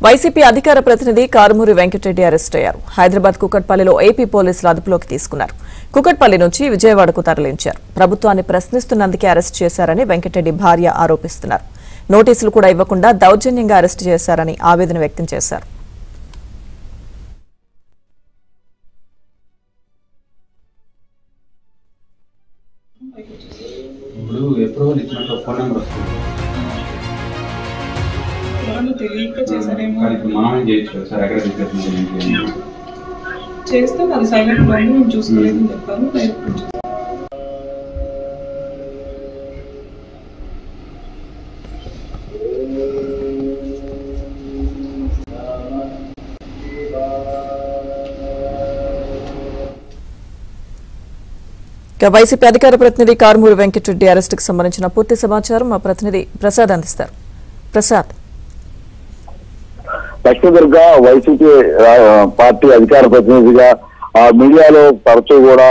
YCP అధికార ప్రతినిధి Karumuri Venkatareddy arrest అయ్యారు. హైదరాబాద్ కుకట్పల్లిలో ఏపీ పోలీసులు అదుపులోకి తీసుకున్నారు. కుకట్పల్లి నుంచి విజయవాడకు తరలించారు. ప్రభుత్వాన్ని ప్రశ్నిస్తున్నందుకే అరెస్ట్ చేశారని వెంకటరెడ్డి భార్య ఆరోపిస్తున్నారు. నోటీసులు కూడా ఇవ్వకుండా దౌర్జన్యంగా అరెస్ట్ చేశారని ఆవేదన వ్యక్తం చేశారు. చేస్తే అది సైలెంట్ గా మేము చూసుకోలేదని చెప్పారు. వైసీపీ అధికార ప్రతినిధి కారుమూరి వెంకటరెడ్డి అరెస్టుకు సంబంధించిన పూర్తి సమాచారం మా ప్రతినిధి ప్రసాద్ అందిస్తారు. ప్రసాద్, లక్ష్మీదుర్గ వైసీపీ పార్టీ అధికార ప్రతినిధిగా మీడియాలో తరచూ కూడా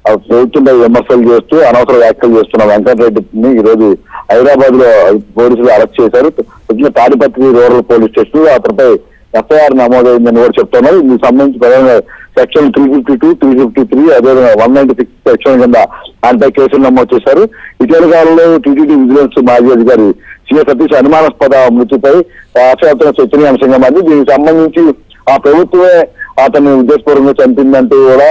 ప్రభుత్వంపై విమర్శలు చేస్తూ అనవసర వ్యాఖ్యలు చేస్తున్న వెంకటరెడ్డిని ఈ రోజు హైదరాబాద్ లో పోలీసులు అరెస్ట్ చేశారు. తాడిపత్రి రూరల్ పోలీస్ స్టేషన్ అతనిపై ఎఫ్ఐఆర్ నమోదైందని కూడా చెప్తున్నారు. దీనికి సంబంధించి ప్రధానంగా సెక్షన్ 352, 353 అదేవిధంగా 196 సెక్షన్ కింద ఆయనపై కేసులు నమోదు చేశారు. ఇటీవల కాలంలో టీటీడీ విజిలెన్స్ మాజీ అధికారి సి సతీష్ అనుమానాస్పద మృతిపై ఆశావార్తన చర్చనీయాంశంగా మారింది. దీనికి సంబంధించి ఆ ప్రభుత్వమే అతన్ని ఉద్దేశపూర్వకంగా చంపిందంటూ కూడా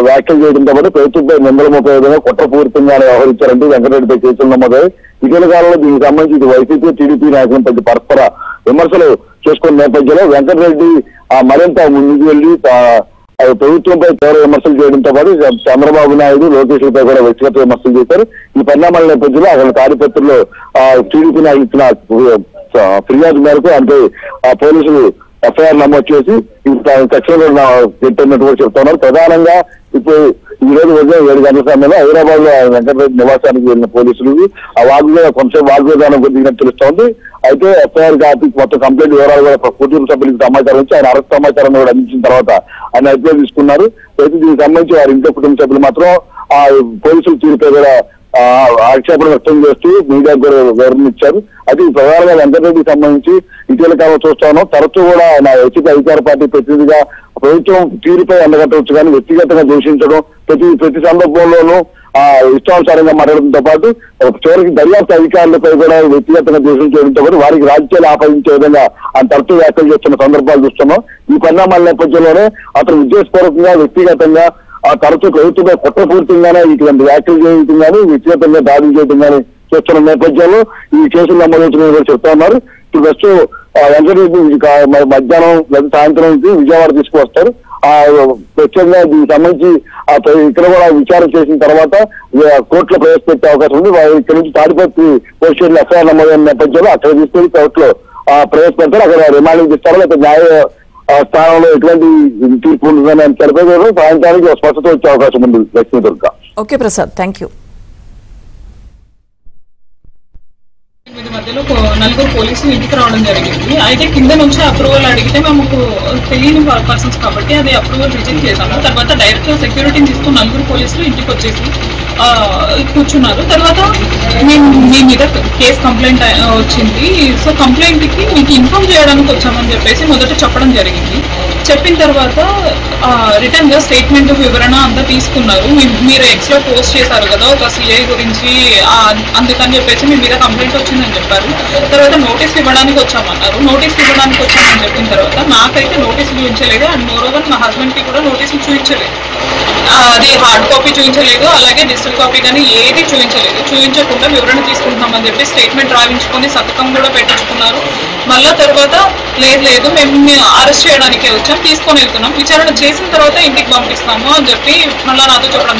వ్యాఖ్యలు చేయడంతో పాటు ప్రభుత్వంపై నిందలు మోపే విధంగా కుట్రపూరితంగా వ్యవహరించారంటూ వెంకటరెడ్డిపై కేసులు నమోదయ్యాయి. ఇటీవల కాలంలో దీనికి సంబంధించి వైసీపీ టీడీపీ నాయకులపై పరస్పర విమర్శలు చేసుకున్న నేపథ్యంలో వెంకటరెడ్డి మరింత ముందుకు వెళ్లి ప్రభుత్వంపై తీవ్ర విమర్శలు చేయడంతో పాటు చంద్రబాబు నాయుడు, లోకేష్లపై కూడా వ్యక్తిగత విమర్శలు చేశారు. ఈ పరిణామాల నేపథ్యంలో అక్కడ తాడిపత్రిలో టీడీపీ నాయకులు ఇచ్చిన ఫిర్యాదు మేరకు అంటే పోలీసులు ఎఫ్ఐఆర్ నమోదు చేసి కక్షలో పెట్టినట్టు కూడా చెప్తున్నారు. ప్రధానంగా ఇప్పుడు ఈ రోజు ఉదయం 7 గంటల సమయంలో హైదరాబాద్ లో వెంకటరెడ్డి నివాసానికి వెళ్ళిన పోలీసులు ఆ కొంచెం వాగ్వేదానం దిగినట్టు తెలుస్తోంది. అయితే ఎఫ్ఐఆర్ కాపీ మొత్తం కంప్లైంట్ వివరాలు కూడా కుటుంబ సభ్యులకు సమాచారం ఇచ్చి ఆయన అరెస్ట్ సమాచారాన్ని కూడా అందించిన తర్వాత ఆయన అప్లై తీసుకున్నారు. అయితే దీనికి సంబంధించి వారి ఇంట్లో కుటుంబ సభ్యులు మాత్రం ఆ పోలీసుల తీరుపై కూడా ఆక్షేపణ వ్యక్తం చేస్తూ మీడియాకు కూడా వివరణ ఇచ్చారు. అది ప్రధానంగా వెంకటరెడ్డికి సంబంధించి ఇటీవల కాలంలో చూస్తాను తరచూ కూడా ఆయన వైసీపీ అధికార పార్టీ ప్రతినిధిగా ప్రభుత్వం తీరుపై ఎండగట్టవచ్చు కానీ వ్యక్తిగతంగా దూషించడం ప్రతి సందర్భంలోనూ ఇష్టానుసారంగా మాట్లాడడంతో పాటు చివరికి దర్యాప్తు అధికారులపై కూడా వ్యక్తిగతంగా దూషించడంతో పాటు వారికి రాజకీయాలు ఆపాదించే విధంగా ఆయన తరచూ వ్యాఖ్యలు చేస్తున్న సందర్భాలు చూస్తున్నాం. ఈ పరిణామాల నేపథ్యంలోనే అతను ఉద్దేశపూర్వకంగా వ్యక్తిగతంగా తరచూ ప్రభుత్వంపై కుట్రపూరితంగానే ఇటువంటి వ్యాఖ్యలు చేయడం కానీ వ్యక్తిగతంగా దాడులు చేయడం కానీ చేస్తున్న నేపథ్యంలో ఈ కేసులు నమోదవుతున్నాయని కూడా చెప్తా ఉన్నారు. ఇప్పుడు ప్రస్తుతం వెంకటరెడ్డి మధ్యాహ్నం లేదా సాయంత్రం నుంచి విజయవాడ తీసుకువస్తారు. ప్రత్యేకంగా దీనికి సంబంధించి ఇక్కడ కూడా విచారణ చేసిన తర్వాత కోర్టులో ప్రవేశపెట్టే అవకాశం ఉంది. ఇక్కడ నుంచి తాడిపత్రి పోలీస్ స్టేషన్ ఎఫ్ఐఆర్ నమోదైన నేపథ్యంలో అక్కడ తీసుకెళ్లి కోర్టులో ప్రవేశపెడతారు. అక్కడ రిమాండింగ్ ఇస్తారు. లేకపోతే న్యాయ స్థానంలో ఎటువంటి తీర్పు ఉంటుందని తెలిపేది సాయంత్రానికి స్పష్టత వచ్చే అవకాశం ఉంది. Lakshmi Durga. Okay Prasad, thank you. మధ్యలో 4 పోలీసులు ఇంటికి రావడం జరిగింది. అయితే కింద నుంచి అప్రూవల్ అడిగితే మాకు తెలియని పర్సన్స్ కాబట్టి అది అప్రూవల్ రిజెక్ట్ చేశాము. తర్వాత డైరెక్ట్ సెక్యూరిటీని తీసుకుని 4 పోలీసులు ఇంటికి వచ్చేసి కూర్చున్నారు. తర్వాత మేము మీ మీద కేసు కంప్లైంట్ వచ్చింది, సో కంప్లైంట్కి మీకు ఇన్ఫార్మ్ చేయడానికి వచ్చామని చెప్పేసి మొదట చెప్పడం జరిగింది. చెప్పిన తర్వాత రిటర్న్ గా స్టేట్మెంట్ వివరణ అంతా తీసుకున్నారు. మీరు ఎక్స్లో పోస్ట్ చేశారు కదా ఒక సిఐ గురించి, అందుకని చెప్పేసి మీ మీద కంప్లైంట్ వచ్చిందని చెప్పారు. తర్వాత నోటీస్ ఇవ్వడానికి వచ్చామన్నారు. నోటీస్ ఇవ్వడానికి వచ్చామని చెప్పిన తర్వాత నాకైతే నోటీస్ చూపించలేదు అండ్ మోరోవర్ మా హస్బెండ్ కి కూడా నోటీసులు చూపించలేదు. అది హార్డ్ కాపీ చూపించలేదు, అలాగే డిజిటల్ కాపీ కానీ ఏది చూపించలేదు. చూపించకుండా వివరణ తీసుకుంటున్నామని చెప్పి స్టేట్మెంట్ రాయించుకొని సంతకం కూడా పెట్టించుకున్నారు. మళ్ళా తర్వాత లేదు మేము అరెస్ట్ చేయడానికే వచ్చాం, తీసుకొని వెళ్తున్నాం, విచారణ చేసిన తర్వాత ఇంటికి పంపిస్తాము అని చెప్పి మళ్ళీ నాతో చెప్పడం